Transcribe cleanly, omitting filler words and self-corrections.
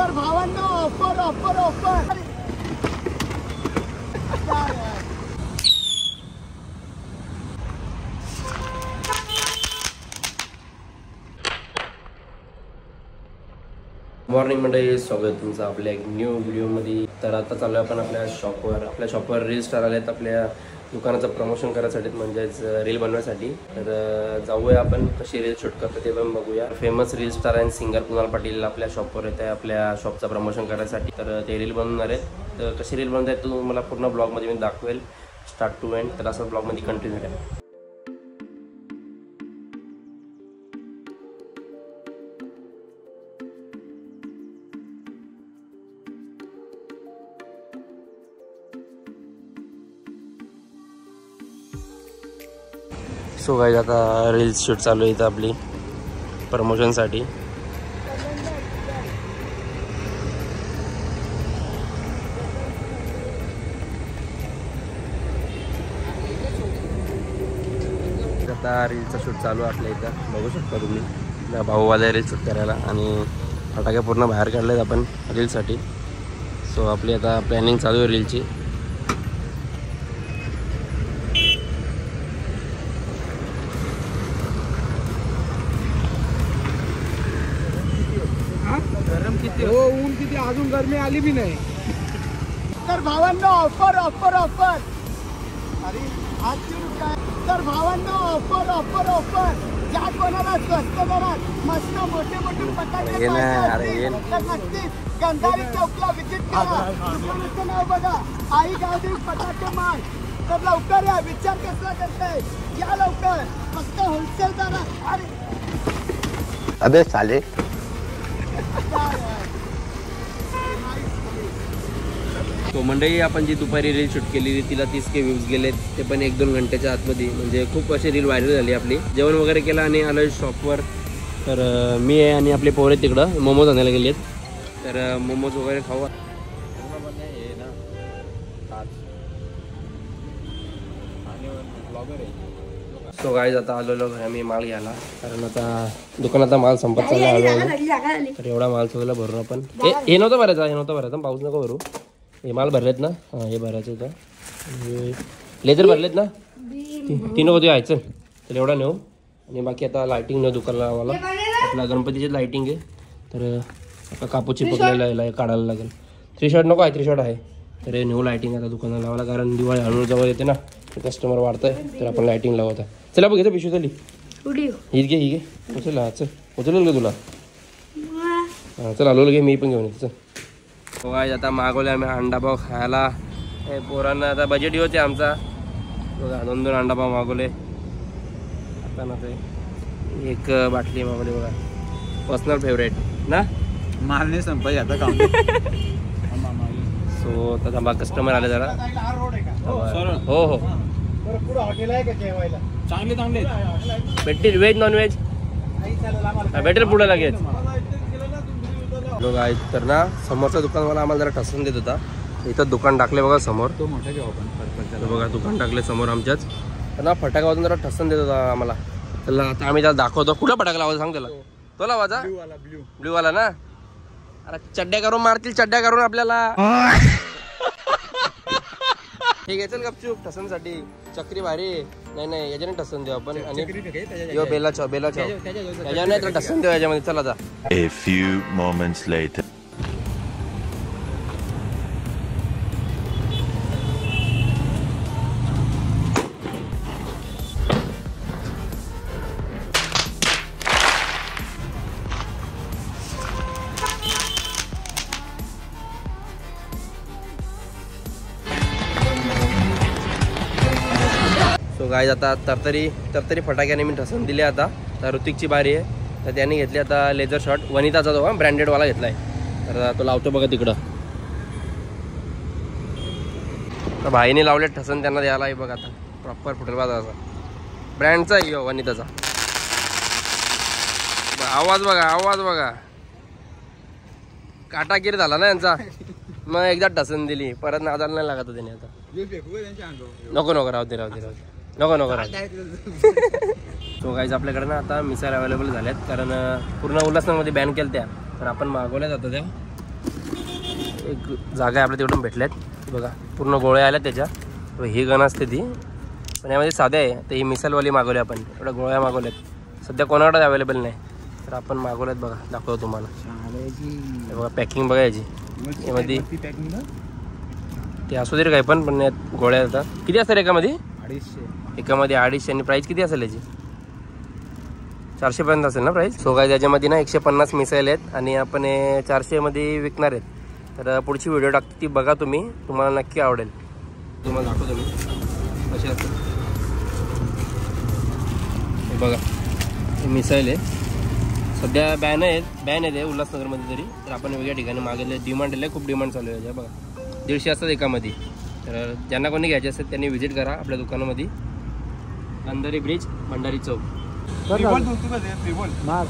तर भावांनो offer offer offer. Morning मंडळी, स्वागत तुमचं आपल्या एक न्यू व्हिडिओमध्ये. तर आता चालू आहे आपण आपल्या शॉपवर रील स्टार आले आहेत आपल्या दुकानाचं प्रमोशन करायसाठी, म्हणजेच रील बनवण्यासाठी. तर जाऊया आपण कशी रील शूट करतो ते पण बघूया. Famous reel star and singer Kunal Patil आपल्या शॉपवर येत आहे आपल्या शॉपचं प्रमोशन करायसाठी. तर ते रील बनवणार आहेत. तर कशी रील बनवत आहेत तुम्हाला पूर्ण ब्लॉगमध्ये मी दाखवेल, स्टार्ट टू एंड. तर असं ब्लॉगमध्ये कंटिन्यू आहे. सो गाईज, आता रील्स शूट चालू आहे इथं आपली प्रमोशनसाठी. आता रीलचं शूट चालू आहे आपल्या इथं, बघू शकता तुम्ही. भाऊ आले रील शूट करायला आणि फटाके पूर्ण बाहेर काढलेत आपण रीलसाठी. सो आपली आता प्लॅनिंग चालू आहे रीलची. हो, ऊन किती, अजून गरमी आली बी नाही. तर भावांनो ऑफर ऑफर ऑफर. अरे आज काय, तर भावांनो ऑफर ऑफर ऑफर. ज्या कोणाला स्वस्त दरात मस्त मोठे मोठे फटाके पाहिजे तर नक्कीच गंधारी चौकला विजिट करा. दुकानाचं नाव बघा, आई गावदेवी फटाके माल. तर लवकर या, विचार कसला करताय, या लवकर, फक्त होलसेल दरात. अरे अबे साले. तो मंडळी, आपण जी दुपारी रील शूट केलेली तिला 30K व्ह्यूज गेलेत, ते पण 1-2 घंट्याच्या आतमध्ये. म्हणजे खूप अशी रील व्हायरल झाली आपली. जेवण वगैरे केलं आणि आलो शॉपवर. तर मी आहे आणि आपले पोरे तिकडं मोमोज आणायला गेलेत. तर मोमोज वगैरे खाऊ. सो गाईज, आता आलेलो आम्ही माल घ्यायला, कारण आता दुकानाचा माल संपत चालला हळूहळू. तर एवढा माल सगळं भरून आपण हे नव्हतं भरायचा, पाऊस नको भरू. हे माल भरलेत ना, हां हे भरायचं होतं. लेझर भरलेत ना, तीन होते यायचं. तर एवढा नेऊ आणि बाकी आता लायटिंग नेऊ दुकानाला. आम्हाला आपला गणपतीची लायटिंग आहे. तर आता कापूस चिपकलेला याला काढायला लागेल. 3 शॉट नको आहे, 3 शॉट आहे. तर हे न्यू लायटिंग आता दुकानाला लावायला, कारण दिवाळी हळूहळू जवळ येते ना, कस्टमर वाढत आहे. तर आपण लायटिंग लावत आहे. चला बघ, घेतो पिशवी झाली. ही घे उचल. हा चल, उचलेल का तुला? हां चल, आलो घे, मी पण घेऊन येतो. चल. हो गाईज, आता मागवले आम्ही अंडापाव खायला. हे पोरांना आता बजेट होते आमचा. बघा, 2 अंडापाव मागवले. आता ना ते एक बाटली मागवली बघा, पर्सनल फेवरेट ना. मारणे संपायचे आता काम. सो आता थांबा, कस्टमर आले जरा. हो हो, हॉटेल आहे का जेवायला? चांगले भेटतील, व्हेज नॉन व्हेज भेटेल पुढे लगेच. लोक आहेत. तर ना समोरचं दुकान मला आम्हाला जरा ठसवून देत होता. इथं दुकान टाकले बघा समोर. तो मोठा घेऊ आपण. बघा दुकान टाकले समोर आमच्याच. तर ना फटाका वाजून जरा ठसवून देत होता आम्हाला. त्याला आता आम्ही त्याला दाखवतो. कुठला फटाका लावायचा सांग त्याला. तो लावायचा ब्ल्यू वाला ना. अरे चड्ड्या करून मारतील, चड्ड्या करून आपल्याला. हे घ्यायचं गपचूप ठसनसाठी. चक्री भारी. नाही याच्याने ठसन देऊ आपण. आणि बेला चाव याच्या नाही तर ठसन देऊ याच्यामध्ये. चला आता. A few moments later. So guys, आता तरतरी फटाक्याने मी ठसन दिले. आता तर ऋतिकची बारी आहे. तर त्याने घेतली आता लेझर शॉट. वनिताचा तो ब्रँडेडवाला घेतला आहे. तर तो लावतो बघा तिकडं. तर भाईने लावले ठसन, त्यांना द्यायला आहे बघा. आता प्रॉपर फुटेल बाजाराचा ब्रँडचा आहे वनिताचा. आवाज बघा. काटाकीर झाला ना यांचा. मग एकदा ठसन दिली, परत नादाला नाही लागत त्याने. आता नको राहू दे नको तो गाईज आपल्याकडे ना आता मिसाईल अवेलेबल झाल्यात, कारण पूर्ण उल्हासनगरमध्ये बॅन केलं त्या. तर आपण मागवल्या जातो त्या. एक जागा आहे आपल्या तिकडून भेटल्यात बघा, पूर्ण गोळ्या आल्या त्याच्या. ही गण असते ती, पण यामध्ये साध्या आहे. तर ही मिसालवाली मागवली आपण, एवढ्या गोळ्या मागवल्यात. सध्या कोणाकडेच अवेलेबल नाही, तर आपण मागवल्यात बघा, दाखवतो तुम्हाला. हे बघा पॅकिंग बघा याची, यामध्ये ते असू दे रे काय पण यात गोळ्या येतात. किती असतात एकामध्ये? 250. एकामध्ये 250. आणि प्राईस किती असेल याची? 400 पर्यंत असेल ना प्राईस. सो काय त्याच्यामध्ये ना 150 मिसाईल आहेत आणि आपण 400 मध्ये विकणार आहेत. तर पुढची व्हिडिओ टाकते ती बघा तुम्ही, तुम्हाला नक्की आवडेल. तुम्हाला दाखवतो मी कसे असतात. हे बघा हे मिसाईल आहे, सध्या बॅन आहे उल्हासनगरमध्ये तरी. तर आपण वेगळ्या ठिकाणी मागवले, डिमांड आहे, खूप डिमांड चालू आहे. बघा 150 असतात एकामध्ये. तर ज्यांना कोणी घ्यायचे असेल त्यांनी व्हिजिट करा आपल्या दुकानामध्ये, अंधारी ब्रिज, भंडारी चौक. मार